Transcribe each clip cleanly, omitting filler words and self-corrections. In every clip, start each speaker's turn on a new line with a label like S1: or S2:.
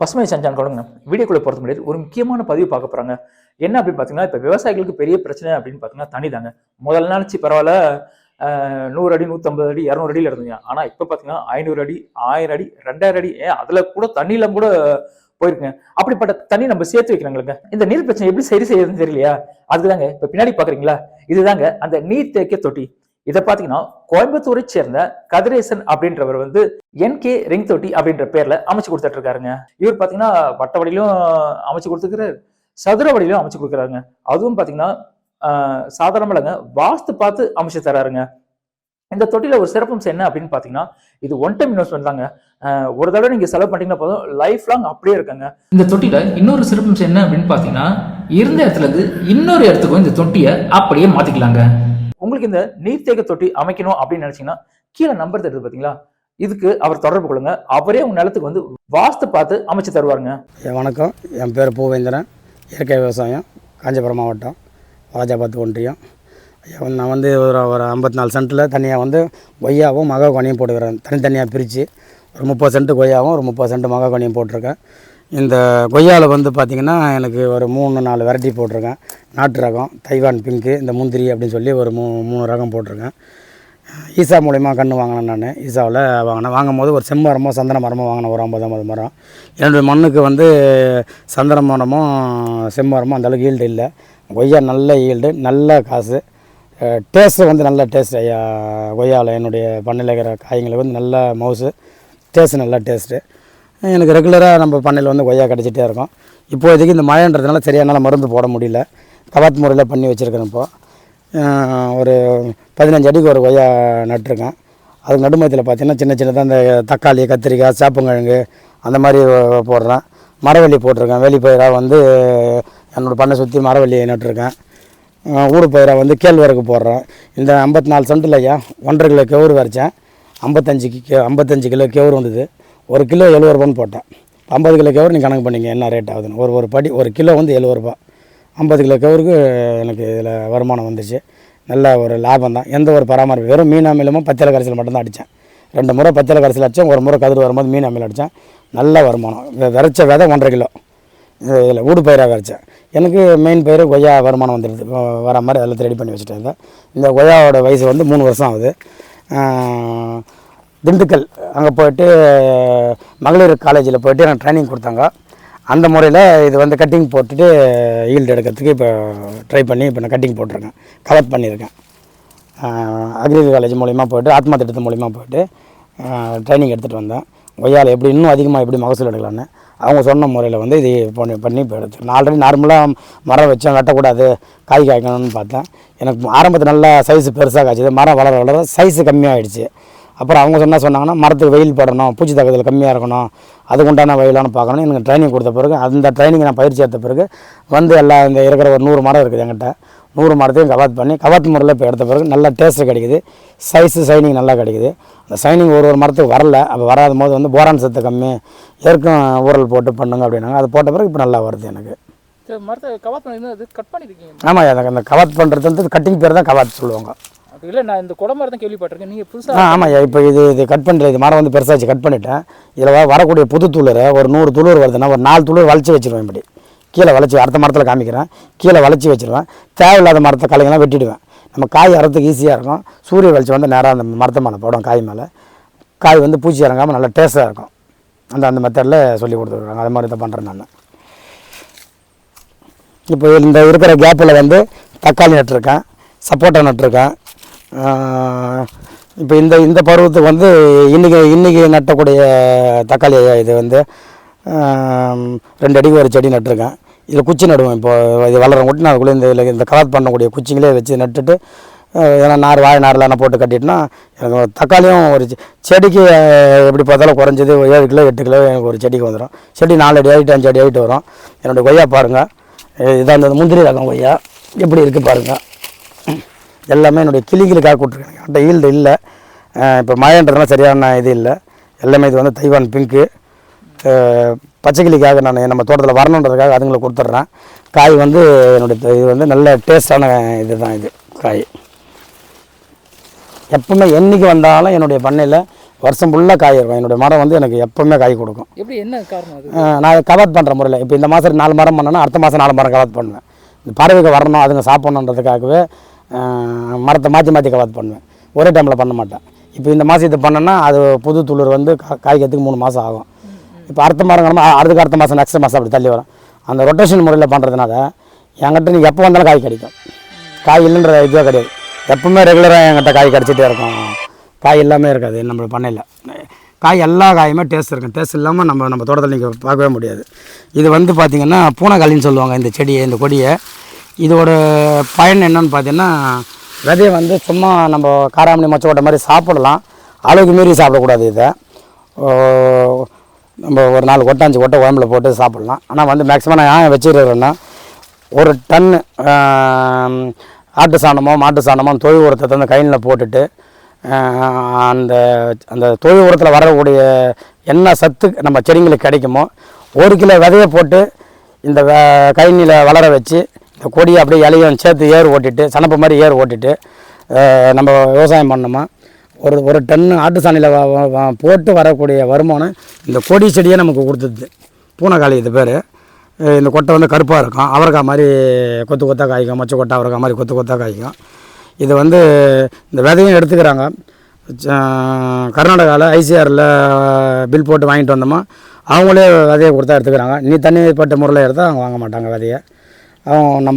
S1: பசுமை சஞ்சான் கொடுங்க வீடியோக்குள்ள போகிறது முன்னாடி ஒரு முக்கியமான பதிவு பார்க்க போறாங்க. என்ன அப்படின்னு பார்த்தீங்கன்னா, இப்போ விவசாயிகளுக்கு பெரிய பிரச்சனை அப்படின்னு பார்த்தீங்கன்னா தண்ணி தாங்க. முதல்ல நினச்சி பரவாயில்ல, 100 அடி 150 அடி 200 அடியில் இருந்தீங்க. ஆனால் இப்போ பார்த்தீங்கன்னா 500 அடி 1000 அடி 2000 அடி அதில் கூட தண்ணியில கூட போயிருக்குங்க. அப்படிப்பட்ட தண்ணி நம்ம சேர்த்து வைக்கிறாங்களுங்க. இந்த நீர் பிரச்சனை எப்படி சரி செய்யறதுன்னு தெரியலையா? அதுதாங்க இப்போ பின்னாடி பாக்குறீங்களா, இதுதாங்க அந்த நீர் தேக்க தொட்டி. இதை பாத்தீங்கன்னா கோயம்புத்தூரை சேர்ந்த கதிரேசன் அப்படின்றவர் வந்து NK ரிங் தொட்டி அப்படின்ற பேர்ல அமைச்சு கொடுத்துட்டு இருக்காருங்க. இவர் பாத்தீங்கன்னா வட்ட வடியிலும் அமைச்சு கொடுத்துக்கிறாரு, சதுர வடியிலும் அமைச்சு கொடுக்குறாருங்க. அதுவும் பாத்தீங்கன்னா சாதாரணமாலங்க வாஸ்து பார்த்து அமைச்சு தராருங்க. இந்த தொட்டில ஒரு சிறப்பம்சம் என்ன அப்படின்னு பாத்தீங்கன்னா, இது ஒன் டைம் இன்வெஸ்ட்மெண்ட் தாங்க. ஒரு தடவை நீங்க செலவு பண்ணிட்டீங்கன்னா போதும், லைஃப் லாங் அப்படியே இருக்காங்க. இந்த தொட்டில இன்னொரு சிறப்பம்சம் என்ன அப்படின்னு பாத்தீங்கன்னா, இருந்த இடத்துல இருந்து இன்னொரு இடத்துக்கும் இந்த தொட்டியை அப்படியே மாத்திக்கலாங்க. உங்களுக்கு இந்த நீர்த்தேக்க தொட்டி அமைக்கணும் அப்படின்னு நினைச்சீங்கன்னா கீழே நம்பர் தருது பாத்தீங்களா, இதுக்கு அவர் தொடர்பு கொள்ளுங்க. அவரே உங்க நிலத்துக்கு வந்து வாஸ்து பார்த்து அமைச்சு தருவாருங்க.
S2: வணக்கம், என் பேர் பூவேந்திரன், இயற்கை விவசாயம், காஞ்சிபுரம் மாவட்டம், வாலாஜாபாத் ஒன்றியம். நான் வந்து ஒரு 54 சென்ட்டில் தனியாக வந்து கொய்யாவும் மகாகனியும் போட்டுக்கிறேன். தனித்தனியாக பிரித்து ஒரு 30 சென்ட்டு கொய்யாவும் ஒரு 30 சென்ட்டு மகாகனியும் போட்டிருக்கேன். இந்த கொய்யாவில் வந்து பார்த்திங்கன்னா எனக்கு ஒரு 3-4 வெரைட்டி போட்டிருக்கேன். நாட்டு ரகம், தைவான் பிங்க்கு, இந்த முந்திரி அப்படின்னு சொல்லி ஒரு 3 ரகம் போட்டிருக்கேன். ஈசா மூலிமா கன்று வாங்கினேன். நான் ஈசாவில் வாங்கும் போது ஒரு செம்மரமோ சந்தன மரமோ வாங்கினேன், ஒரு 50 மரம். என்னுடைய மண்ணுக்கு வந்து சந்தன மரமும் செம்மரமும் அந்தளவுக்கு ஈல்டு இல்லை. கொய்யா நல்ல ஈல்டு, நல்ல காசு, டேஸ்ட்டு வந்து நல்ல டேஸ்ட். கொய்யாவில் என்னுடைய பண்ணையில் இருக்கிற காய்களுக்கு வந்து நல்ல மவுசு, டேஸ்ட்டு நல்ல டேஸ்ட்டு. எனக்கு ரெகுலராக நம்ம பண்ணையில் வந்து கொய்யா கிடச்சிட்டே இருக்கும். இப்போதைக்கு இந்த மழைன்றதுனால சரியான மருந்து போட முடியல. கவாத் முறையில் பண்ணி வச்சுருக்கேன். இப்போது ஒரு 15 அடிக்கு ஒரு கொய்யா நட்டுருக்கேன். அது நடுமயத்தில் பார்த்திங்கன்னா சின்ன சின்னதாக இந்த தக்காளி, கத்திரிக்காய், சேப்பங்கிழங்கு அந்த மாதிரி போடுறேன். மரவள்ளி போட்டிருக்கேன். வேலிப்பயிராக வந்து என்னோடய பண்ணை சுற்றி மரவள்ளி நட்டுருக்கேன். ஊடு பயிராக வந்து கேழ்வரகு போடுறேன். இந்த 54 சென்ட்டில் 1.5 கிலோ கேவுரு வரைச்சேன். 55 கிலோ கேவுரு வந்தது. 1 கிலோ 70 ரூபான்னு போட்டேன். 50 கிலோ கேவுரு நீங்கள் கணக்கு பண்ணிங்க என்ன ரேட் ஆகுதுன்னு. ஒரு படி 1 கிலோ வந்து 70 ரூபா. 50 கிலோ கேவுருக்கு எனக்கு இதில் வருமானம் வந்துச்சு. நல்ல ஒரு லாபம் தான். எந்த ஒரு பராமரிப்பு, வெறும் மீன் அமிலமும் பச்சளை கரைசல் மட்டும்தான் அடித்தேன். 2 முறை பச்சளை கரைசல் அடித்தேன், ஒரு முறை கதிர் வரும்போது மீன் அமிலம் அடித்தேன். நல்ல வருமானம். விதைச்ச விதை 1.5 கிலோ இதில் ஊடு பயிராக விதைச்சேன். எனக்கு மெயின் பயிர் கொய்யா வருமானம் வந்துடுது. வர மாதிரி எல்லாத்தையும் ரெடி பண்ணி வச்சுட்டு இருந்தேன். இந்த கொய்யாவோட வயசு வந்து 3 வருஷம் ஆகுது. திண்டுக்கல் அங்கே போய்ட்டு மகளிர் காலேஜில் போய்ட்டு எனக்கு ட்ரைனிங் கொடுத்தாங்க. அந்த முறையில் இது வந்து கட்டிங் போட்டுட்டு ஈல்டு எடுக்கிறதுக்கு இப்போ ட்ரை பண்ணி இப்போ நான் கட்டிங் போட்டிருக்கேன், கலெக்ட் பண்ணியிருக்கேன். அக்ரி காலேஜ் மூலிமா போய்ட்டு, ஆத்மா திட்டத்து மூலிமா போய்ட்டு ட்ரைனிங் எடுத்துகிட்டு வந்தேன். கொய்யாவில் எப்படி இன்னும் அதிகமாக எப்படி மகசூல் எடுக்கலான்னு அவங்க சொன்ன முறையில் வந்து இது பண்ணி இப்போ எடுத்து. நான் ஆல்ரெடி நார்மலாக மரம் வச்சேன், வெட்டக்கூடாது, காய் காய்க்கணும்னு பார்த்தேன். எனக்கு ஆரம்பத்தில் நல்லா சைஸு பெருசாக காய்ச்சிது. மரம் வளர வளர சைஸு கம்மியாகிடுச்சு. அப்புறம் அவங்க சொன்னாங்கன்னா மரத்துக்கு வெயில் படணும், பூச்சி தாக்குதல் கம்மியாக இருக்கணும், அதுக்கு உண்டான வெயிலான பார்க்கணும். எனக்கு ட்ரைனிங் கொடுத்த பிறகு, அந்த ட்ரைனிங் நான் பயிற்சி எடுத்த பிறகு வந்து எல்லாம் இந்த இருக்கிற ஒரு 100 மரம் இருக்குது என்கிட்ட. 100 மரத்தையும் கவாத் முறையில் இப்போ எடுத்த பிறகு நல்ல டேஸ்ட்டு கிடைக்குது, சைஸு சைனிங் நல்லா கிடைக்குது. அந்த சைனிங் ஒரு மரத்துக்கு வரல. அப்போ வராத போது வந்து போரான் சத்து கம்மி, ஏற்கும் ஊரல் போட்டு பண்ணுங்க அப்படின்னாங்க. அது போட்ட பிறகு இப்போ நல்லா வருது எனக்கு.
S1: மரத்தை கவாத் பண்ணி கட் பண்ணியிருக்கீங்க?
S2: ஆமாம், அந்த கவாத் பண்ணுறது வந்து கட்டிங் பேர் தான் கவாத் சொல்லுவாங்க.
S1: இல்லை, நான் இந்த குடமரம் தான் கேள்விப்பட்டிருக்கேன். நீங்கள் புதுசாக?
S2: ஆமாம், இப்போ இது கட் பண்ணுறது, மரம் வந்து பெருசாச்சு, கட் பண்ணிவிட்டேன். இதில் வரக்கூடிய புது துளிரை ஒரு 100 துளிர் வருதுன்னா ஒரு 4 துளிர் வளைச்சி வச்சுருவேன். இப்படி கீழே வளைச்சி, அடுத்த மரத்தில் காமிக்கிறேன், கீழே வளைச்சி வச்சுருவேன். தேவையில்லாத மரத்தை கலைங்கெல்லாம் வெட்டிடுவேன். நம்ம காய் அறத்துக்கு ஈஸியாக இருக்கும். சூரிய வெளிச்சம் வந்து நேராக அந்த மரத்தை மேலே போடும், காய் மேலே. காய் வந்து பூச்சி இறங்காமல் நல்லா டேஸ்ட்டாக இருக்கும். அந்த மெத்தடில் சொல்லி கொடுத்துருக்காங்க. அது மாதிரி தான் பண்ணுறேன் நான். இப்போ இந்த இருக்கிற கேப்பில் வந்து தக்காளி நட்டுருக்கேன், சப்போட்டா நட்டுருக்கேன். இப்போ இந்த பருவத்துக்கு வந்து இன்றைக்கி நட்டக்கூடிய தக்காளி இது வந்து 2 அடிக்கு ஒரு செடி நட்டுருக்கேன். இதில் குச்சி நடுவேன். இப்போ இது வளர கூட்டி நான் அதுக்குள்ளே இந்த கலர் பண்ணக்கூடிய குச்சிங்களே வச்சு நட்டுட்டு, ஏன்னா வாழை நார்லாம் போட்டு கட்டிட்டுனா எனக்கு தக்காளியும் ஒரு செடிக்கு எப்படி பார்த்தாலும் குறைஞ்சது 7 கிலோ 8 கிலோ எனக்கு ஒரு செடிக்கு வந்துடும். செடி 4 அடி ஹைட்டு 5 அடி ஹைட்டு வரும். என்னுடைய கொய்யா பாருங்கள், இதான் இந்த முந்திரி ரகம் கொய்யா எப்படி இருக்குது பாருங்கள். எல்லாமே என்னுடைய கிளிகளுக்காக கொடுத்துருக்கேன். என்கிட்ட ஈல்டு இல்லை. இப்போ மழைன்றதுனால சரியான இது இல்லை. எல்லாமே இது வந்து தைவான் பிங்க்கு, பச்சை கிளிக்காக நான் நம்ம தோட்டத்தில் வரணுன்றதுக்காக அதுங்களை கொடுத்துட்றேன். காய் வந்து என்னுடைய இது வந்து நல்ல டேஸ்டான இது தான். இது காய் எப்பவுமே என்றைக்கு வந்தாலும் என்னுடைய பண்ணையில் வருஷம் ஃபுல்லாக காய் இருக்கும். என்னுடைய மரம் வந்து எனக்கு எப்போவுமே காய் கொடுக்கும்.
S1: எப்படி என்ன காரணம் அது?
S2: நான் கவாத் பண்ணுற முறையில் இப்போ இந்த மாதம் 4 மரம் பண்ணேன்னா அடுத்த மாதம் 4 மரம் கவாத் பண்ணுவேன். இந்த பறவைக்கு வரணும், அதுங்க சாப்பிட்ணுன்றதுக்காகவே மரத்தை மாற்றி மாற்றி கவாத் பண்ணுவேன். ஒரே டைமில் பண்ண மாட்டேன். இப்போ இந்த மாதம் இது பண்ணேன்னா அது புது துளிர் வந்து காய்க்கிறதுக்கு 3 மாதம் ஆகும். இப்போ அடுத்த மரம் அடுத்த மாதம் நெக்ஸ்ட் மாதம் அப்படி தள்ளி வரும். அந்த ரொட்டேஷன் முறையில் பண்ணுறதுனால என்கிட்ட நீங்கள் எப்போ வந்தாலும் காய் கிடைக்கும். காய் இல்லைன்ற இதுவே கிடையாது. எப்பவுமே ரெகுலராக என்கிட்ட காய் கிடச்சிட்டே இருக்கும். காய் எல்லாமே இருக்காது நம்ம பண்ணையில். காய் எல்லா காயுமே டேஸ்ட் இருக்கும். டேஸ்ட் இல்லாமல் நம்ம தோட்டத்தில் நீங்கள் பார்க்கவே முடியாது. இது வந்து பார்த்திங்கன்னா பூனைக்காளின்னு சொல்லுவாங்க இந்த செடியை, இந்த கொடியை. இதோட பயன் என்னன்னு பார்த்தீங்கன்னா, விதையை வந்து சும்மா நம்ம காராமணி மொச்சை மாதிரி சாப்பிடலாம். அளவுக்கு மீறி சாப்பிடக்கூடாது. இதை நம்ம ஒரு 4 கொட்டை 5 கொட்டை உடம்புல போட்டு சாப்பிட்லாம். ஆனால் வந்து மேக்ஸிமம் நான் ஏன் வச்சுருக்கிறேன்னா, 1 டன்னு ஆட்டு சாணமோ மாட்டு சாணமோ தொழு உரத்தை வந்து கையில் போட்டுட்டு அந்த அந்த தொழு உரத்தில் வரக்கூடிய என்ன சத்து நம்ம செடிங்களுக்கு கிடைக்குமோ 1 கிலோ விதையை போட்டு இந்த கைனியில் வளர வச்சு இந்த கொடியை அப்படியே இலையும் சேர்த்து ஏர் ஓட்டிட்டு சனப்பு மாதிரி ஏர் ஓட்டிட்டு நம்ம விவசாயம் பண்ணோமா, ஒரு டன்னு ஆட்டு சாணியில் போட்டு வரக்கூடிய வருமானம் இந்த கொடி செடியே நமக்கு கொடுத்துது. பூனைக்காளி இது பேர். இந்த கொட்டை வந்து கருப்பாக இருக்கும். அவரைக்காய் மாதிரி கொத்து கொத்தாக காய்க்கும். மொச்சை கொட்டை அவரைக்காய் மாதிரி கொத்து கொத்தாக காய்க்கும். இது வந்து இந்த விதையும் எடுத்துக்கிறாங்க. கர்நாடகாவில் ஐசிஆரில் பில் போட்டு வாங்கிட்டு வந்தோமா, அவங்களே விதையை கொடுத்தா எடுத்துக்கிறாங்க. நீ தனிப்பட்ட முறையில் எடுத்தால் அவங்க வாங்க மாட்டாங்க விதையை. அவங்க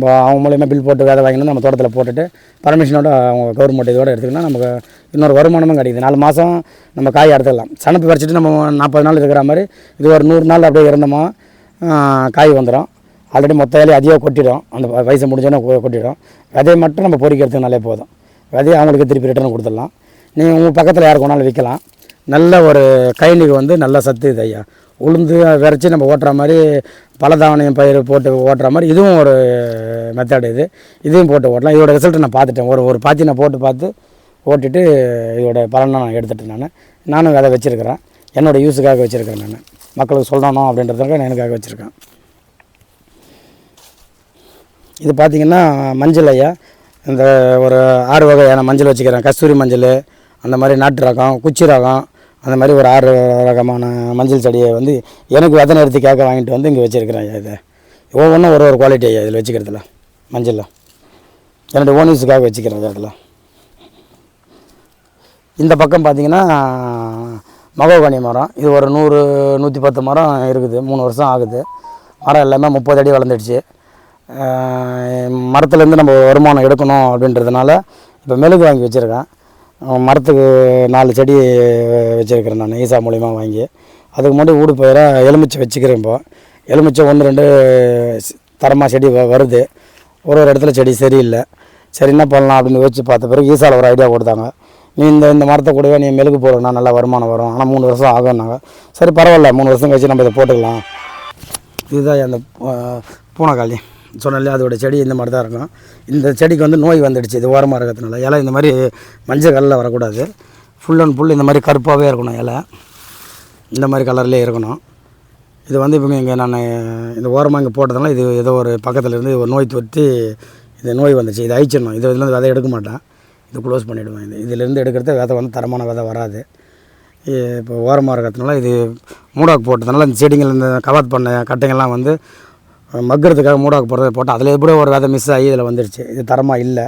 S2: மூலியமாக பில் போட்டு விதை வாங்கிட்டு நம்ம தோட்டத்தில் போட்டுட்டு பர்மிஷனோட அவங்க கவர்மெண்ட் இதோடு எடுத்துக்கினா நமக்கு இன்னொரு வருமானமும் கிடைக்குது. 4 மாதம் நம்ம காய் எடுத்துக்கலாம். சனப்பு பறிச்சிட்டு நம்ம 40 நாள் இருக்கிற மாதிரி இது ஒரு 100 நாள் அப்படியே இருந்தோமா காய் வந்துடும். ஆல்ரெடி மொத்த வேலையை அதிகம் கொட்டிடும். அந்த வயசு முடிஞ்சோன்னா கொட்டிடும். விதையை மட்டும் நம்ம பொறிக்கிறதுனாலே போதும். விதையை அவங்களுக்கு திருப்பி ரிட்டர்ன் கொடுத்துடலாம். நீங்கள் உங்கள் பக்கத்தில் யாருக்கு வேணாலும் விற்கலாம். நல்ல ஒரு கைனிக்கு வந்து நல்ல சத்து இது ஐயா. உளுந்து விரைச்சி நம்ம ஓட்டுற மாதிரி பலதாவணையும் பயிர் போட்டு ஓட்டுற மாதிரி இதுவும் ஒரு மெத்தட். இதையும் போட்டு ஓட்டலாம். இதோட ரிசல்ட்டை நான் பார்த்துட்டேன். ஒரு பாத்தி நான் பார்த்து ஓட்டிட்டு இதோட பலனை நான் எடுத்துட்டேன். நானும் விதை வச்சுருக்கிறேன். என்னோடய யூஸுக்காக வச்சுருக்கிறேன். நான் மக்களுக்கு சொல்லணும் அப்படின்றதுக்காக நான் எனக்காக வச்சுருக்கேன். இது பார்த்திங்கன்னா மஞ்சள் ஐயா. இந்த ஒரு 6 வகையான மஞ்சள் வச்சுக்கிறேன். கஸ்தூரி மஞ்சள், அந்த மாதிரி நாட்டு ரகம், குச்சி ரகம், அந்த மாதிரி ஒரு 6 ரகமான மஞ்சள் செடியை வந்து எனக்கு விதை நிறுத்திக்காக வாங்கிட்டு வந்து இங்கே வச்சுருக்கிறேன் ஐயா. இது ஒவ்வொன்றும் ஒரு குவாலிட்டி ஐயா இதில் வச்சுக்கிறதுல. மஞ்சளில் என்னுடைய ஓன் யூஸுக்காக வச்சுக்கிறேன் ஐயா. இதில் இந்த பக்கம் பார்த்திங்கன்னா மகோகனி மரம். இது ஒரு 100-110 மரம் இருக்குது. 3 வருஷம் ஆகுது. மரம் எல்லாமே 30 அடி வளர்ந்துடுச்சு. மரத்துலேருந்து நம்ம வருமானம் எடுக்கணும் அப்படின்றதுனால இப்போ மெழுகு வாங்கி வச்சுருக்கேன். மரத்துக்கு 4 செடி வச்சுருக்கிறேன் நான் ஈசா மூலிமா வாங்கி. அதுக்கு முன்னாடி ஊடு பயிராக எலுமிச்சை வச்சுக்கிறேன். இப்போ எலுமிச்சை 1-2 தரமாக செடி வருது. ஒரு இடத்துல செடி சரியில்லை. சரி என்ன பண்ணலாம் அப்படின்னு வச்சு பார்த்த பிறகு ஈசாவில் ஒரு ஐடியா கொடுத்தாங்க. நீ இந்த மரத்தை கூடவே நீ மெழுகு போடுறா நல்லா வருமானம் வரும், ஆனால் 3 வருஷம் ஆகும்னாங்க. சரி பரவாயில்ல, 3 வருஷம் கழிச்சு நம்ம இதை போட்டுக்கலாம். இதுதான் அந்த பூனைக்காளி சொன்னாலே அதோடய செடி இந்த மாதிரி தான் இருக்கும். இந்த செடிக்கு வந்து நோய் வந்துடுச்சு. இது ஓரமாக இருக்கிறதுனால இலை இந்த மாதிரி மஞ்சள் கலரில் வரக்கூடாது. ஃபுல் அண்ட் ஃபுல் இந்த மாதிரி கருப்பாகவே இருக்கணும். இலை இந்த மாதிரி கலர்லேயே இருக்கணும். இது வந்து இப்போ இங்கே நான் இந்த ஓரமாக இங்கே போட்டதுனால இது ஏதோ ஒரு பக்கத்தில் இருந்து ஒரு நோய் தொற்றி இந்த நோய் வந்துச்சு. இது அழிச்சிடணும். இதுலேருந்து விதை எடுக்க மாட்டேன். இது க்ளோஸ் பண்ணிவிடுவேன். இதிலேருந்து எடுக்கிறது விதை வந்து தரமான விதை வராது. இப்போ ஓரமாக இருக்கிறதுனால இது மூடாக்கு போட்டதுனால இந்த செடிங்கள் இந்த கவாத் பண்ண கட்டைங்கள்லாம் வந்து மக்கிறதுக்காக மூடாக்கு போட்டால் அதில் எப்படி ஒரு விதை மிஸ் ஆகி இதில் வந்துடுச்சு. இது தரமாக இல்லை.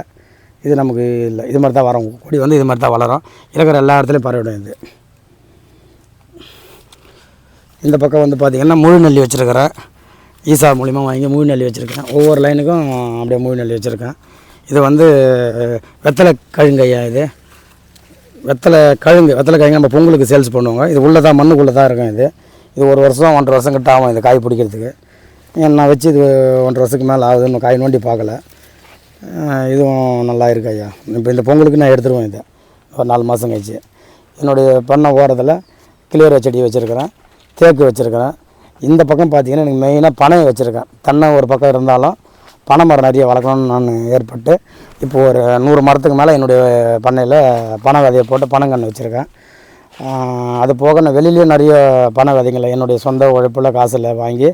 S2: இது நமக்கு இல்லை. இது மாதிரி தான் வரும். கொடி வந்து இது மாதிரி தான் வளரும். இருக்கிற எல்லா இடத்துலையும் பரவிடும். இது இந்த பக்கம் வந்து பார்த்திங்கன்னா முழு நெல்லி வச்சுருக்கிறேன். ஈசா மூலிமா வாங்கி முழு நெல்லி வச்சுருக்கேன். ஒவ்வொரு லைனுக்கும் அப்படியே முழு நெல்லி வச்சுருக்கேன். இது வந்து வெத்தலை கழுங்கு ஐயா. இது வெத்தலை கழுங்கு நம்ம பொங்கலுக்கு சேல்ஸ் பண்ணுவாங்க. இது உள்ளே தான் மண்ணுக்குள்ளே தான் இருக்கும். இது 1 வருஷம் 1.5 வருஷம் கிட்ட ஆகும் இது காய் பிடிக்கிறதுக்கு. நான் வச்சு இது 1.5 வருஷத்துக்கு மேலே ஆகுது. இன்னும் காய் நோண்டி பார்க்கல. இதுவும் நல்லா இருக்கு ஐயா. இப்போ இந்த பொங்கலுக்கு நான் எடுத்துருவேன். இதை ஒரு 4 மாதம் கழிச்சு. என்னுடைய பண்ணை ஓரத்தில் கிளியர் செடி வச்சுருக்கிறேன். தேக்கு வச்சுருக்கிறேன். இந்த பக்கம் பார்த்திங்கன்னா எனக்கு மெயினாக பனை வச்சுருக்கேன். தென்னை ஒரு பக்கம் இருந்தாலும் பனை மரம் நிறைய வளர்க்கணும்னு நான் ஏற்பட்டு இப்போ ஒரு 100 மரத்துக்கு மேலே என்னுடைய பண்ணையில் பனை விதையை போட்டு பனங்கன்று வச்சுருக்கேன். அது போக நான் வெளியிலேயும் நிறைய பனை விதைங்களை என்னுடைய சொந்த உழைப்பில் காசில் வாங்கி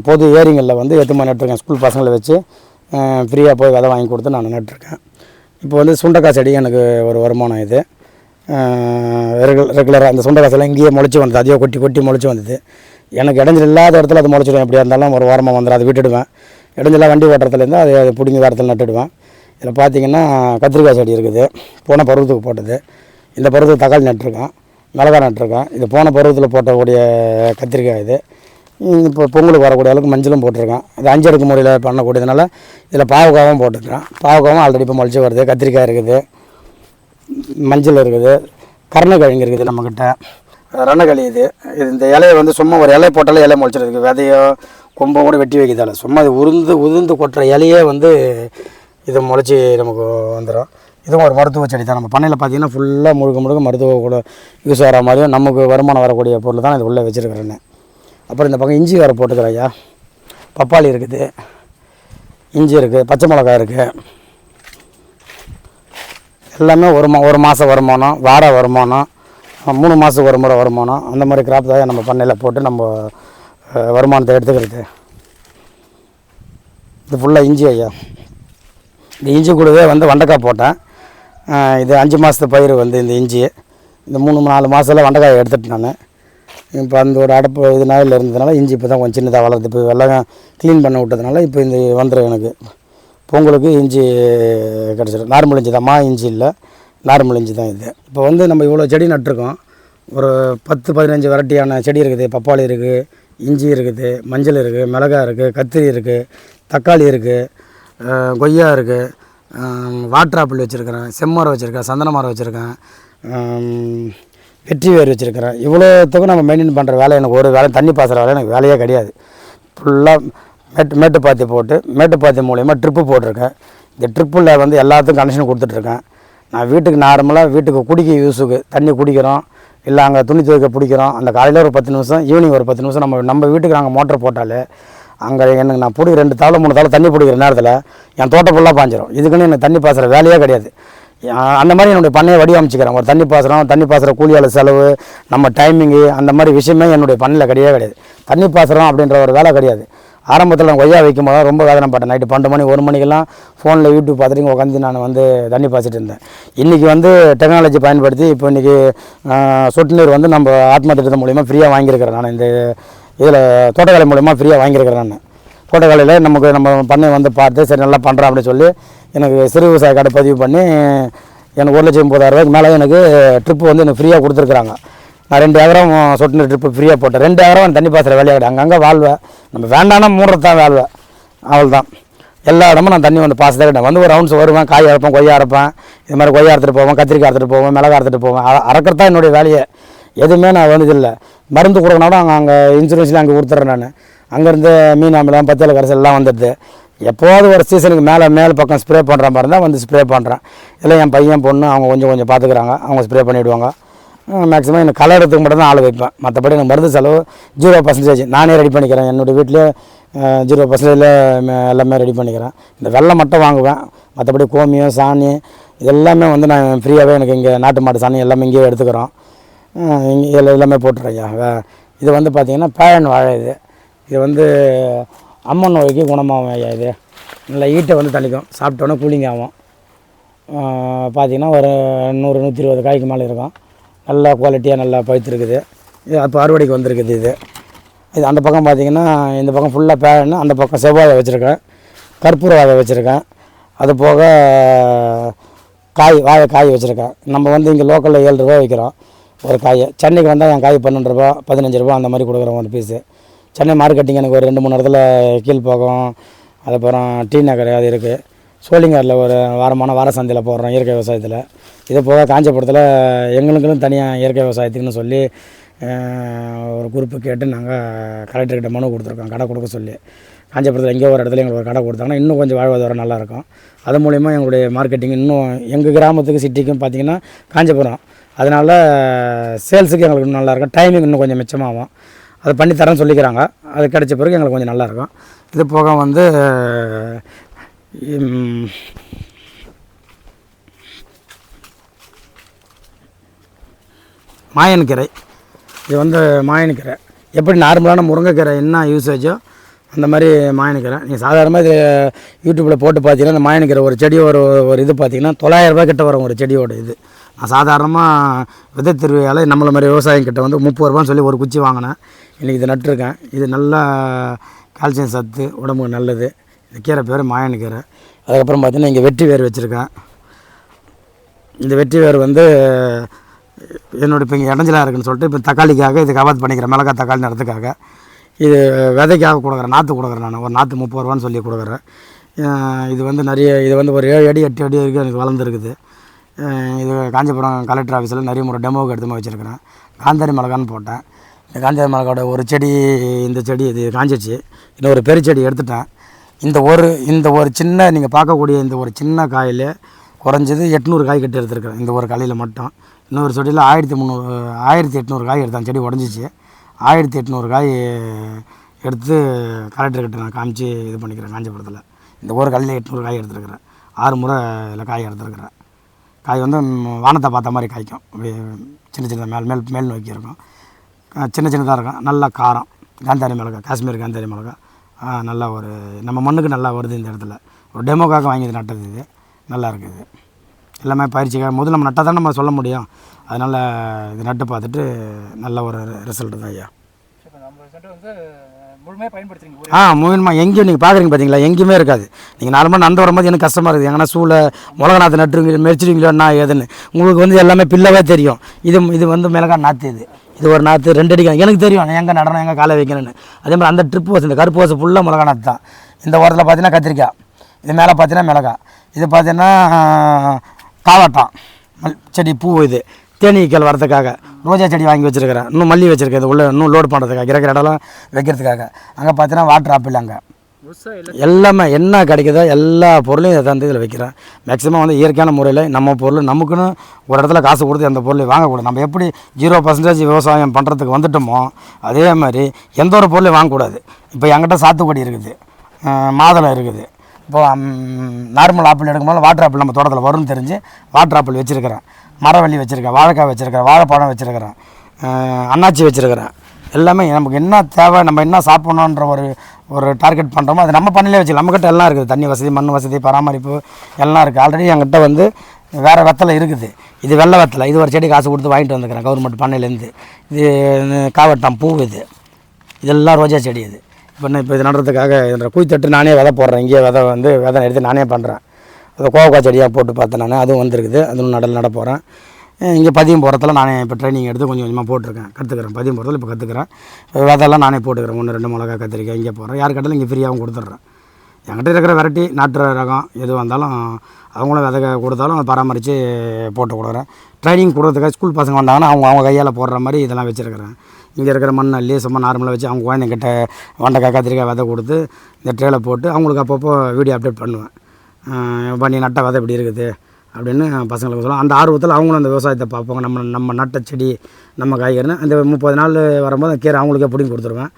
S2: பொது ஏரிங்களில் வந்து எத்துமா நட்டுருக்கேன். ஸ்கூல் பசங்களை வச்சு ஃப்ரீயாக போய் விதை வாங்கி கொடுத்து நான் நட்டுருக்கேன். இப்போ வந்து சுண்டைக்காய் செடி எனக்கு ஒரு வருமானம். இது ரெகுலராக அந்த சுண்டக்காசெல்லாம் இங்கேயே முளைச்சி வந்தது, அதையோ கொட்டி கொட்டி முளைச்சி வந்தது. எனக்கு இடைஞ்சல் இல்லாத இடத்துல அது முளைச்சிடும், எப்படியா இருந்தாலும் ஒரு வாரமாக வந்துடும், அதை விட்டுடுவேன். இடைஞ்சலாக வண்டி ஓட்டுறதுலேருந்து அதை பிடிங்கி வேறத்தில் நட்டுடுவேன். இதில் பார்த்திங்கன்னா கத்திரிக்காய் செடி இருக்குது, போன பருவத்துக்கு போட்டது. இந்த பருவத்துக்கு தக்காளி நட்டுருக்கேன், மிளகாய் நட்டுருக்கேன். இது போன பருவத்தில் போட்டக்கூடிய கத்திரிக்காய். இது இப்போ பொங்கலுக்கு வரக்கூடிய அளவுக்கு மஞ்சளும் போட்டிருக்கேன். இது 5 அடுக்கு முறையில் பண்ணக்கூடியதுனால இதில் பாவக்காவும் போட்டுருக்கேன். பாவக்காவும் ஆல்ரெடி இப்போ முளைச்சி வருது. கத்திரிக்காய் இருக்குது, மஞ்சள் இருக்குது, கருணக்கிழங்கு இருக்குது நம்மக்கிட்ட, ரணகளி. இது இந்த இலையை வந்து சும்மா ஒரு இலையை போட்டாலே இலையை முளைச்சிருக்கு, விதையோ கொம்போ கூட வெட்டி வைக்கிறதால சும்மா இது உதிர்ந்து கொட்டுற இலையே வந்து இது முளைச்சி நமக்கு வந்துடும். இதுவும் ஒரு மருத்துவ செடி தான். நம்ம பண்ணையில் பார்த்திங்கன்னா ஃபுல்லாக முழுக்க மருத்துவ கூட யூஸ் ஆகிற மாதிரியும் நமக்கு வருமானம் வரக்கூடிய பொருள் தான் இது உள்ளே வச்சுருக்கிறேன்னு. அப்புறம் இந்த பக்கம் இஞ்சி வேறு போட்டுக்கிறேன் ஐயா. பப்பாளி இருக்குது, இஞ்சி இருக்குது, பச்சை மிளகாய் இருக்குது. எல்லாமே ஒரு மாதம் வருமானம், வார வருமானம், 3 மாதத்துக்கு ஒரு முறை வருமானம், அந்த மாதிரி கிராப் தான் நம்ம பண்ணையில் போட்டு நம்ம வருமானத்தை எடுத்துக்கிறது. இது ஃபுல்லாக இஞ்சி ஐயா. இந்த இஞ்சி கூடவே வந்து வெண்டைக்காய் போட்டேன். இது 5 மாதத்து பயிர் வந்து இந்த இஞ்சி. இந்த 3-4 மாதத்தில் வெண்டைக்காயை எடுத்துகிட்டு நான் இப்போ அந்த ஒரு அடப்பு இதனால இருந்ததுனால இஞ்சி இப்போ தான் கொஞ்சம் சின்னதாக வளருது. இப்போ எல்லாம் க்ளீன் பண்ண விட்டதுனால இப்போ இந்த வந்துடும் எனக்கு. பொங்கலுக்கு இஞ்சி கிடச்சிடும். நார்மல் இஞ்சி தான், இஞ்சி இல்லை, நார்மல் இஞ்சி தான் இது. இப்போ வந்து நம்ம இவ்வளோ செடி நட்டுருக்கோம். ஒரு 10-15 வெரைட்டியான செடி இருக்குது. பப்பாளி இருக்குது, இஞ்சி இருக்குது, மஞ்சள் இருக்குது, மிளகாய் இருக்குது, கத்திரி இருக்குது, தக்காளி இருக்குது, கொய்யா இருக்குது, வாட்டர் ஆப்பிள் வச்சுருக்கிறேன், செம்மரம் வச்சுருக்கேன், சந்தன மரம் வச்சுருக்கேன், வெற்றி வேர் வச்சுருக்கிறேன். இவ்வளோத்துக்கும் நம்ம மெயின்டைன் பண்ணுற வேலை எனக்கு ஒரு வேலை, தண்ணி பாய்ச்சுற வேலை எனக்கு வேலையே கிடையாது. ஃபுல்லாக மேட்டுப்பாத்தி போட்டு மேட்டுப்பாத்தி மூலயமா ட்ரிப்பு போட்டிருக்கேன். இந்த ட்ரிப்பில் வந்து எல்லாத்துக்கும் கனெக்ஷன் கொடுத்துட்ருக்கேன். நான் வீட்டுக்கு நார்மலாக வீட்டுக்கு குடிக்க யூஸுக்கு தண்ணி குடிக்கிறோம், இல்லை அங்கே துணி துவைக்க பிடிக்கிறோம். அந்த காலையில் ஒரு 10 நிமிஷம், ஈவினிங் ஒரு 10 நிமிஷம் நம்ம வீட்டுக்கு நாங்கள் மோட்டர் போட்டாலே அங்கே எனக்கு நான் 2 தவளை 3 தவளை தண்ணி பிடிக்கிற நேரத்தில் என் தோட்டம் ஃபுல்லாக பாஞ்சிடும். இதுக்குன்னு எனக்கு தண்ணி பாய்ச்சுற வேலையே கிடையாது. அந்த மாதிரி என்னுடைய பண்ணையை வடிவமைச்சிக்கிறேன். ஒரு தண்ணி பாய்ச்சுற கூலியால் செலவு, நம்ம டைமிங்கு, அந்த மாதிரி விஷயமே என்னுடைய பண்ணையில் கிடையாது. தண்ணி பாய்ச்சுறோம் அப்படின்ற ஒரு வேலை கிடையாது. ஆரம்பத்தில் நான் கொய்யா வைக்கும்போது ரொம்ப வேதனைப்பட்டேன். நைட்டு 12 மணி 1 மணிக்கெல்லாம் ஃபோனில் யூடியூப் பார்த்துட்டு உட்காந்து நான் வந்து தண்ணி பாய்ச்சிட்டு இருந்தேன். இன்றைக்கி வந்து டெக்னாலஜி பயன்படுத்தி இப்போ இன்றைக்கி சொட்டு நீர் வந்து நம்ம ஆத்மா திட்டத்தின் மூலிமா ஃப்ரீயாக வாங்கியிருக்கிறேன். நான் இந்த இதில் தோட்டக்கலை மூலிமா ஃப்ரீயாக வாங்கியிருக்கிறேன். நான் தோட்டக்கலையில் நம்ம பண்ணை வந்து பார்த்து சரி நல்லா பண்ணுறேன் அப்படின்னு சொல்லி எனக்கு சிறு விவசாய கார்டு பதிவு பண்ணி எனக்கு 1,30,000 மேலே எனக்கு ட்ரிப்பு வந்து எனக்கு ஃப்ரீயாக கொடுத்துருக்குறாங்க. நான் 2 ஏக்கரம் சொட்டு நீர் ட்ரிப்பு ஃப்ரீயாக போட்டேன். 2 ஏக்கரம் தண்ணி பாய்ச்சுற வேலையாக கிடையாது. அங்கங்கே வாழ்வேன், நம்ம வேண்டானா மூடுறதான் வேல்வேன், அவள் தான். எல்லா இடமும் நான் தண்ணி வந்து பாய்ச்சதே கிடையாது. வந்து ஒரு ரவுண்ட்ஸ் வருவேன், காய் அரைப்பேன், கொய்யா அரைப்பேன், இது மாதிரி கொய்யா அறுத்துட்டு போவேன், கத்திரிக்காய் அறுத்துட்டு போவேன், மிளகா அறுத்துட்டு போவேன். அறக்கிறது தான் என்னுடைய வேலையை. எதுவுமே நான் வந்து இல்லை. மருந்து கொடுக்கணும் அங்கே இன்சூரன்ஸில் அங்கே கொடுத்துட்றேன். நான் அங்கேருந்து மீன் அமிலம், பச்சளை கரைசல் எல்லாம் வந்துடுது. எப்போது ஒரு சீசனுக்கு மேலே பக்கம் ஸ்ப்ரே பண்ணுற மாதிரி இருந்தால் வந்து ஸ்ப்ரே பண்ணுறேன். இல்லை என் பையன் பொண்ணு அவங்க கொஞ்சம் பார்த்துக்குறாங்க, அவங்க ஸ்ப்ரே பண்ணிவிடுவாங்க. மேக்ஸிமம் எனக்கு கலர் எடுத்துக்கு மட்டும் தான் ஆள் வைப்பேன். மற்றபடி எனக்கு மருந்து செலவு 0% நானே ரெடி பண்ணிக்கிறேன். என்னுடைய வீட்டிலே 0% எல்லாமே ரெடி பண்ணிக்கிறேன். இந்த வெள்ளை மட்டும் வாங்குவேன். மற்றபடி கோமியம், சாணி இதெல்லாமே வந்து நான் ஃப்ரீயாகவே எனக்கு இங்கே நாட்டு மாட்டு சாணி எல்லாமே இங்கேயே எடுத்துக்கிறோம். இங்கே எல்லாமே போட்டுறேன் ஐயா. இது வந்து பார்த்திங்கன்னா பேழன் வாழை. இது வந்து அம்மன் நோய்க்கு குணமாகும் ஐயா. இது நல்லா ஈட்டை வந்து தளிக்கும், சாப்பிட்டோன்னே கூலிங் ஆகும். பார்த்திங்கன்னா ஒரு 100-120 காய்க்கு மேலே இருக்கும். நல்லா குவாலிட்டியாக நல்லா பழுத்துருக்குது. இது அப்போ அறுவடைக்கு வந்திருக்குது. இது அந்த பக்கம் பார்த்திங்கன்னா இந்த பக்கம் ஃபுல்லாக பேழன்னு, அந்த பக்கம் செவ்வாழை வச்சுருக்கேன், கற்பூர வாழை வச்சுருக்கேன். அது போக வாழை வச்சுருக்கேன். நம்ம வந்து இங்கே லோக்கலில் 7 ரூபா விற்கிறோம் ஒரு காய். சென்னைக்கு வந்தால் என் காய் 12 ரூபா 15 ரூபா அந்த மாதிரி கொடுக்குறோம் ஒரு பீஸு. சென்னை மார்க்கெட்டிங் எனக்கு ஒரு 2-3 இடத்துல கீழ்ப்பாக்கம், அதுக்கப்புறம் டி நகர் அது இருக்குது. சோழிங்கரில் ஒரு வார சந்தையில் போடுறோம் இயற்கை விவசாயத்தில். இது போக காஞ்சிபுரத்தில் எங்களுக்குன்னு தனியாக இயற்கை விவசாயத்துக்குன்னு சொல்லி ஒரு குரூப்பு கேட்டு நாங்கள் கலெக்டர்கிட்ட மனு கொடுத்துருக்கோம், கடை கொடுக்க சொல்லி. காஞ்சிபுரத்தில் எங்கேயோ ஒரு இடத்துல எங்களுக்கு ஒரு கடை கொடுத்தாங்கன்னா இன்னும் கொஞ்சம் வாழ்வாதாரம் நல்லாயிருக்கும். அது மூலிமா எங்களுடைய மார்க்கெட்டிங் இன்னும் எங்கள் கிராமத்துக்கு சிட்டிக்கும் பார்த்திங்கன்னா காஞ்சிபுரம், அதனால் சேல்ஸுக்கு எங்களுக்கு இன்னும் நல்லாயிருக்கும். டைமிங் இன்னும் கொஞ்சம் மிச்சமாகும். அதை பண்ணி தரேன்னு சொல்லிக்கிறாங்க. அது கிடைச்ச பிறகு எங்களுக்கு கொஞ்சம் நல்லாயிருக்கும். இது போக வந்து மாயன்கீரை. இது வந்து மாயன்கீரை எப்படி நார்மலான முருங்கைக்கீரை என்ன யூசேஜோ அந்த மாதிரி மாயன்கீரை. நீங்கள் சாதாரணமாக இது யூடியூப்பில் போட்டு பார்த்தீங்கன்னா இந்த மாயன்கீரை ஒரு செடி ஒரு இது பார்த்திங்கன்னா 900 ரூபாய் கிட்ட வரும் ஒரு செடியோட இது நான் சாதாரணமாக விதை திருவியால் நம்மள மாதிரி விவசாயிகிட்ட வந்து 30 ரூபான்னு சொல்லி ஒரு குச்சி வாங்கினேன். இன்றைக்கி இதை நட்டுருக்கேன். இது நல்லா கால்சியம் சத்து, உடம்புக்கு நல்லது. இந்த கீரை பேர் மாயன் கீரை. அதுக்கப்புறம் பார்த்திங்கன்னா இங்கே வெற்றி வேர் வச்சுருக்கேன். இந்த வெற்றி வேர் வந்து என்னோடய இப்போ இங்கே இடைஞ்சலாக இருக்குதுன்னு சொல்லிட்டு இப்போ தக்காளிக்காக இது கவாத் பண்ணிக்கிறேன். மிளகாய் தக்காளி நடத்துக்காக இது விதைக்காக கொடுக்குறேன். நாற்று கொடுக்குறேன். நான் ஒரு நாற்று 30 ரூபான்னு சொல்லி கொடுக்குறேன். இது வந்து நிறைய இது வந்து ஒரு 7 அடி 8 அடி வரைக்கும் எனக்கு வளர்ந்துருக்குது. இது காஞ்சிபுரம் கலெக்டர் ஆஃபீஸில் நிறைய முறை டெமோவுக்கு எடுத்து வச்சுருக்கிறேன். காந்தாரி மிளகான்னு போட்டேன். இந்த காந்தாரி மிளகாவோட ஒரு செடி, இந்த செடி இது காஞ்சிச்சு. இன்னொரு பெரிய செடி எடுத்துட்டேன். இந்த ஒரு சின்ன நீங்கள் பார்க்கக்கூடிய இந்த ஒரு சின்ன காயில் குறைஞ்சது 800 காய் கட்டி எடுத்துருக்கிறேன். இந்த ஒரு காலையில் மட்டும். இன்னொரு செடியில் 1800 காய் எடுத்தேன். செடி உடஞ்சிச்சு. 1800 காய் எடுத்து கலெக்டர்கிட்ட நான் காமிச்சு இது பண்ணிக்கிறேன். காஞ்சிபுரத்தில் இந்த ஒரு கல்லில் 800 காய் எடுத்துருக்கிறேன். 6 முறை இதில் காய் எடுத்துருக்கிறேன். காய் வந்து வானத்தை பார்த்த மாதிரி காய்க்கும். சின்ன சின்னதாக மேல் நோக்கி இருக்கும். சின்ன சின்னதாக இருக்கும். நல்லா காரம். காந்தாரி மிளகாய், காஷ்மீர் காந்தாரி மிளகாய் நல்லா ஒரு நம்ம மண்ணுக்கு நல்லா வருது. இந்த இடத்துல ஒரு டெமோக்காக வாங்கி இது நட்டது. இது நல்லா இருக்குது. எல்லாமே பயிற்சிக்காக முதல்ல நம்ம நட்டால் தான் நம்ம சொல்ல முடியும். அதனால் இது நட்டு பார்த்துட்டு நல்ல ஒரு ரிசல்ட்டு தான் ஐயா. முழுமையாக எங்கேயும் நீங்கள் பார்க்குறீங்க பார்த்தீங்களா, எங்கேயுமே இருக்காது. நீங்கள் நார்மலாக நடந்து வரும்போது எனக்கு கஷ்டமாக இருக்குது. எங்கன்னா சூளை மிளகா நாற்று நட்டுருவீங்க, மெரிச்சிடுவீங்களோ என்ன ஏதுன்னு உங்களுக்கு வந்து எல்லாமே பில்லாவே தெரியும். இது வந்து மிளகா நாற்று. இது ஒரு நாற்று 2 அடிக்கும். எனக்கு தெரியும் எங்கே நடனம், எங்கே காலை வைக்கணும்னு. அதே மாதிரி அந்த ட்ரிப் ஓஸ், இந்த கருப்பு ஓசை ஃபுல்லாக மிளகா நாற்று தான். இந்த ஓரத்தில் பார்த்தீங்கன்னா கத்திரிக்காய், இது மேலே பார்த்தீங்கன்னா மிளகா, இது பார்த்தீங்கன்னா காவாட்டம் செடி பூ, இது தேனீக்கள் வரதுக்காக ரோஜா செடி வாங்கி வச்சுருக்கிறேன். இன்னும் மல்லி வச்சுருக்கேன். இது உள்ள இன்னும் லோடு பண்ணுறதுக்காக, இருக்கிற இடம்லாம் வைக்கிறதுக்காக. அங்கே பார்த்தீங்கன்னா வாட்டர் ஆப்பிள், அங்கே எல்லாமே என்ன கிடைக்குதோ எல்லா பொருளையும் இதை தந்து இதில் வைக்கிறேன். மேக்ஸிமம் வந்து இயற்கையான முறையில் நம்ம பொருள் நமக்குன்னு ஒரு இடத்துல காசு கொடுத்து அந்த பொருளை வாங்கக்கூடாது. நம்ம எப்படி 0% விவசாயம் பண்ணுறதுக்கு வந்துட்டோமோ அதே மாதிரி எந்த ஒரு பொருளையும் வாங்கக்கூடாது. இப்போ என்கிட்ட சாத்துக்குடி இருக்குது, மாதுளை இருக்குது. இப்போது நார்மல் ஆப்பிள் எடுக்கும்போது வாட்டர் ஆப்பிள் நம்ம தோட்டத்தில் வரும்னு தெரிஞ்சு வாட்டர் ஆப்பிள் வச்சுருக்கிறேன். மரவள்ளி வச்சுருக்கேன், வாழைக்காய் வச்சுருக்கிறேன், வாழைப்பழம் வச்சுருக்கிறேன், அன்னாச்சி வச்சுருக்கிறேன். எல்லாமே நமக்கு என்ன தேவை, நம்ம என்ன சாப்பிட்ணுன்ற ஒரு டார்கெட் பண்ணுறோமோ அது நம்ம பண்ணையிலே வச்சு. நம்மக்கிட்ட எல்லாம் இருக்குது. தண்ணி வசதி, மண் வசதி, பராமரிப்பு எல்லாம் இருக்குது. ஆல்ரெடி என்கிட்ட வந்து வேறு வெத்தலை இருக்குது. இது வெள்ளை வெத்தலை. இது ஒரு செடி காசு கொடுத்து வாங்கிட்டு வந்துக்கிறேன் கவர்மெண்ட் பண்ணையிலேருந்து. இது காவட்டம் பூ, இதெல்லாம் ரோஜா செடி. இப்போ இது நடுறதுக்காக இதோட குழித்தட்டு நானே விதை போடுறேன். இங்கேயே விதை எடுத்து நானே பண்ணுறேன். அதை கோவக்காய் செடியாக போட்டு பார்த்தேன் நான். அதுவும் வந்திருக்குது. அதுவும் நட போகிறேன். இங்கே பதியம் போகிறதுல நானே இப்போ ட்ரைனிங் எடுத்து கொஞ்சம் கொஞ்சமாக போட்டிருக்கேன். கற்றுக்கிறேன். பதியம் போகிறதுல இப்போ கற்றுக்கிறேன். விதையெல்லாம் நானே போட்டுக்கிறேன். 1 2 மிளகா, கத்திரிக்காய் இங்கே போடுறேன். யார் கேட்டாலும் இங்கே ஃப்ரீயாகவும் கொடுத்துட்றேன். என்கிட்ட இருக்கிற வெரைட்டி நாட்டு ரகம் எது வந்தாலும் அவங்களும் விதை கொடுத்தாலும் பராமரித்து போட்டு கொடுக்குறேன். ட்ரைனிங் கொடுக்குறதுக்காக ஸ்கூல் பசங்க வந்தாங்கன்னா அவங்க கையால் போடுற மாதிரி இதெல்லாம் வச்சுருக்கிறேன். இங்கே இருக்கிற மண் அள்ளி சும்மா நார்மலாக வச்சு அவங்க குழந்தைங்கிட்ட வெண்டைக்காய், கத்திரிக்காய் விதை கொடுத்து இந்த ட்ரேயில் போட்டு அவங்களுக்கு அப்பப்போ வீடியோ அப்டேட் பண்ணுவேன். பண்ணி நட்ட விதை இப்படி இருக்குது அப்படின்னு பசங்களுக்கு சொல்லுவோம். அந்த ஆர்வத்தில் அவங்களும் அந்த விவசாயத்தை பார்ப்பாங்க. நம்ம நட்ட செடி, நம்ம காய்கறின்னு அந்த 30 நாள் வரும்போது கீரை அவங்களுக்கே பிடிங்கி கொடுத்துருவேன்.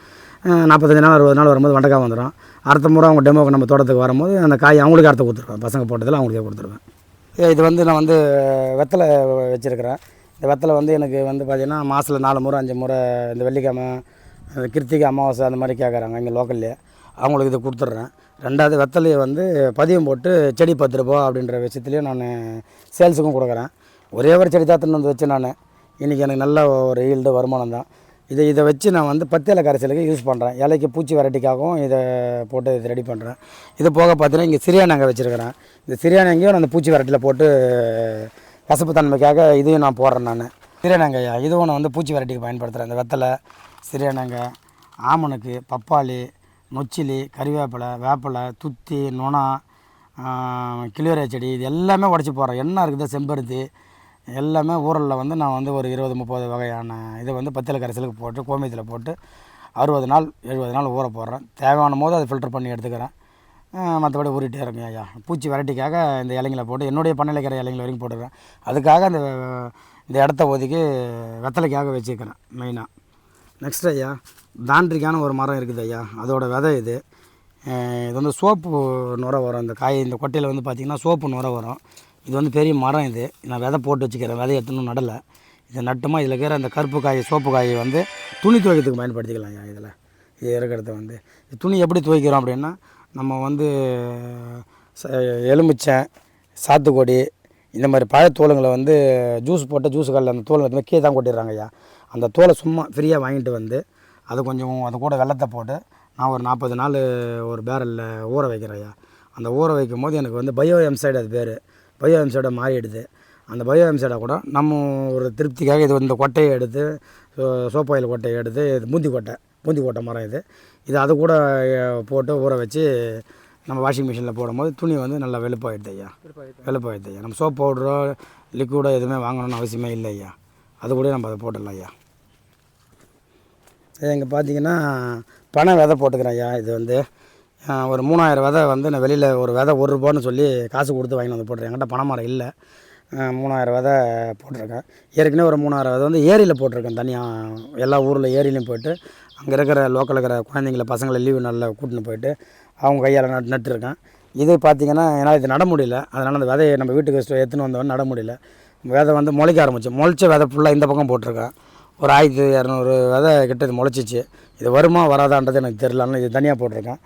S2: 45 நாள் 60 நாள் வரும்போது வெண்டைக்காய் வந்துடும். அடுத்த முறை அவங்க டெமோக்கு நம்ம தோட்டத்துக்கு வரும்போது அந்த காய் அவங்களுக்கு அறுத்து கொடுத்துருவேன். பசங்க போட்டதில் அவங்களுக்கே கொடுத்துருவேன். இது வந்து நான் வந்து வெத்தலை வச்சுருக்கிறேன். இந்த வெத்தலை வந்து எனக்கு வந்து பார்த்திங்கன்னா மாதத்தில் 4 முறை 5 முறை இந்த வெள்ளிக்கிழமை, கிருத்திகை, அமாவாசை அந்த மாதிரி கேட்குறாங்க இங்கே லோக்கல்லே. அவங்களுக்கு இது கொடுத்துட்றேன். 2வது வெத்தலையை வந்து பதியம் போட்டு செடி 10 ரூபா அப்படின்ற விஷயத்துலையும் நான் சேல்ஸுக்கும் கொடுக்குறேன். ஒரே ஒரு செடி தான் வந்து வச்சு நான் இன்றைக்கி எனக்கு நல்ல ஒரு ஈல்டு வருமானம் தான். இதை வச்சு நான் வந்து பத்து இலை கரைசலுக்கு யூஸ் பண்ணுறேன். இலைக்கு பூச்சி வெரைட்டிக்காகவும் இதை போட்டு இது ரெடி பண்ணுறேன். இது போக பார்த்தீங்கன்னா இங்கே சிறியானங்க வச்சுருக்கிறேன். இந்த சிறியானங்கையும் நான் அந்த பூச்சி வெரைட்டியில் போட்டு கசப்பு தன்மைக்காக இதையும் நான் போடுறேன். நான் சிறியானங்கையா இதுவும் நான் வந்து பூச்சி வெரைட்டிக்கு பயன்படுத்துகிறேன். இந்த வெத்தலை, சிறியானங்காய், ஆமணக்கு, பப்பாளி, நொச்சிலி, கறிவேப்பிலை, வேப்பிலை, துத்தி, நுணா, கிளியோரை செடி இது எல்லாமே உடச்சி போடுறேன். என்ன இருக்குது செம்பருத்தி எல்லாமே ஊரலில் வந்து நான் வந்து ஒரு 20-30 வகையான இதை வந்து பத்தில கரைசலுக்கு போட்டு கோமியத்தில் போட்டு 60 நாள் 70 நாள் ஊற போடுறேன். தேவையான போது அதை ஃபில்டர் பண்ணி எடுத்துக்கிறேன். மற்றபடி ஊறிட்டே இருக்கேன் ஐயா. பூச்சி வெரைட்டிக்காக இந்த இலைங்களை போட்டு என்னுடைய பண்ணையில் இருக்கிற இலைங்களை வரைக்கும் போட்டுக்கிறேன். அதுக்காக இந்த இடத்த ஒதுக்கி வெத்தலைக்காக வச்சுக்கிறேன் மெயினாக. நெக்ஸ்ட் ஐயா தாண்டிக்கான ஒரு மரம் இருக்குது ஐயா. அதோட விதை இது வந்து சோப்பு நுரை வரும். இந்த காய் இந்த கொட்டையில் வந்து பார்த்திங்கன்னா சோப்பு நுரை வரும். இது வந்து பெரிய மரம். இது நான் விதை போட்டு வச்சுக்கிறேன். விதை எடுத்துன்னு நடலை. இதை நட்டுமா இதில் இருக்கிற அந்த கருப்பு காய், சோப்பு காயை வந்து துணி துவைக்கிறதுக்கு பயன்படுத்திக்கலாம் ஐயா. இதில் இது இருக்கிறத வந்து துணி எப்படி துவைக்கிறோம் அப்படின்னா நம்ம வந்து எலுமிச்சை, சாத்துக்குடி இந்த மாதிரி பழத்தோலுங்களை வந்து ஜூஸ் போட்டு ஜூஸ் கல்லில் அந்த தோல் வந்து கீழே தான் கொட்டிடுறாங்க ஐயா. அந்த தோலை சும்மா ஃப்ரீயாக வாங்கிட்டு வந்து அது கொஞ்சம் அது கூட வெள்ளத்தை போட்டு நான் ஒரு 40 நாள் ஒரு பேரலில் ஊற வைக்கிறேன் ஐயா. அந்த ஊற வைக்கும் போது எனக்கு வந்து பயோ எம்சைடு அது பேர், பயோ எம்சைடை மாறிடுது. அந்த பயோ எம்சைடை கூட நம்ம ஒரு திருப்திக்காக இது இந்த கொட்டையை எடுத்து சோப்பு ஆயில் கொட்டையை எடுத்து இது பூந்தி கொட்டை மரம் இது அது கூட போட்டு ஊற வச்சு நம்ம வாஷிங் மிஷினில் போடும்போது துணி வந்து நல்லா வெளுப்பாகிடுது ஐயா. வெளுப்பாகிடுது ஐயா. நம்ம சோப் பவுடரோ லிக்விடோ எதுவுமே வாங்கணும்னு அவசியமே இல்லை ஐயா. அது கூட நம்ம அதை போட்டுடலாம் ஐயா. இங்கே பார்த்தீங்கன்னா பனை விதை போட்டுக்கிறேன் ஐயா. இது வந்து ஒரு 3000 விதை வந்து நான் வெளியில் ஒரு விதை ₹1 சொல்லி காசு கொடுத்து வாங்கி வந்து போட்டுருக்கேன். என்கிட்ட பனை மரம் இல்லை. 3000 விதை போட்டிருக்கேன். ஏற்கனவே ஒரு 3000 விதை வந்து ஏரியில் போட்டிருக்கேன். தனியாக எல்லா ஊரில் ஏரியிலையும் போய்ட்டு அங்கே இருக்கிற லோக்கலில் இருக்கிற குழந்தைங்கள பசங்களை லீவு நாளில் கூட்டின்னு போயிட்டு அவங்க கையால் நட்டுருக்கேன். இது பார்த்திங்கன்னா என்னால் இது நட முடியல. அதனால் அந்த விதையை நம்ம வீட்டுக்கு எடுத்துன்னு வந்தவொடனே நட முடியல. விதை வந்து முளைக்க ஆரம்பிச்சு. முளைச்ச விதை ஃபுல்லாக இந்த பக்கம் போட்டிருக்கேன். ஒரு 1200 விதை கிட்ட இது முளைச்சிச்சு. இது வருமா வராதான்றது எனக்கு தெரியலன்னு இது தனியாக போட்டிருக்கேன்.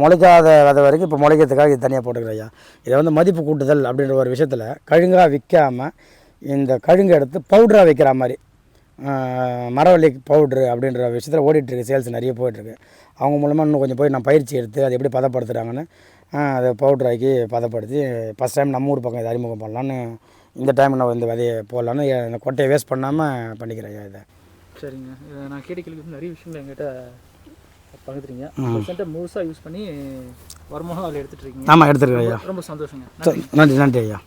S2: முளைக்காத விதை வரைக்கும் இப்போ முளைக்கிறதுக்காக இது தனியாக போட்டுக்கிறேன் ஐயா. இதை வந்து மதிப்பு கூட்டுதல் அப்படின்ற ஒரு விஷயத்தில் கழுங்காக விற்காமல் இந்த கழுங்கை எடுத்து பவுடராக வைக்கிற மாதிரி மரவள்ளி பவுட்ரு அப்படின்ற விஷயத்தில் ஓடிட்டுருக்கு. சேல்ஸ் நிறைய போயிட்டுருக்கு. அவங்க மூலமாக இன்னும் கொஞ்சம் போய் நான் பயிற்சி எடுத்து அதை எப்படி பதப்படுத்துகிறாங்கன்னு அதை பவுட்ராக்கி பதப்படுத்தி ஃபஸ்ட் டைம் நம்ம ஊர் பக்கம் இதை அறிமுகம் பண்ணலான்னு இந்த டைம் நான் இந்த விதையை போடலான்னு இந்த கொட்டையை வேஸ்ட் பண்ணாமல் பண்ணிக்கிறேன் ஐயா. இதை
S1: சரிங்க. இதை நான் கேட்ட கேள்வி நிறைய விஷயங்கள் எங்கிட்ட பகிர்ந்துறீங்க. சென்டர் முழுசாக யூஸ் பண்ணி வருமானம் அதில் எடுத்துகிட்டு இருக்கீங்க.
S2: ஆமாம், எடுத்துருக்கேன் ஐயா.
S1: ரொம்ப சந்தோஷங்க.
S2: நன்றி ஐயா.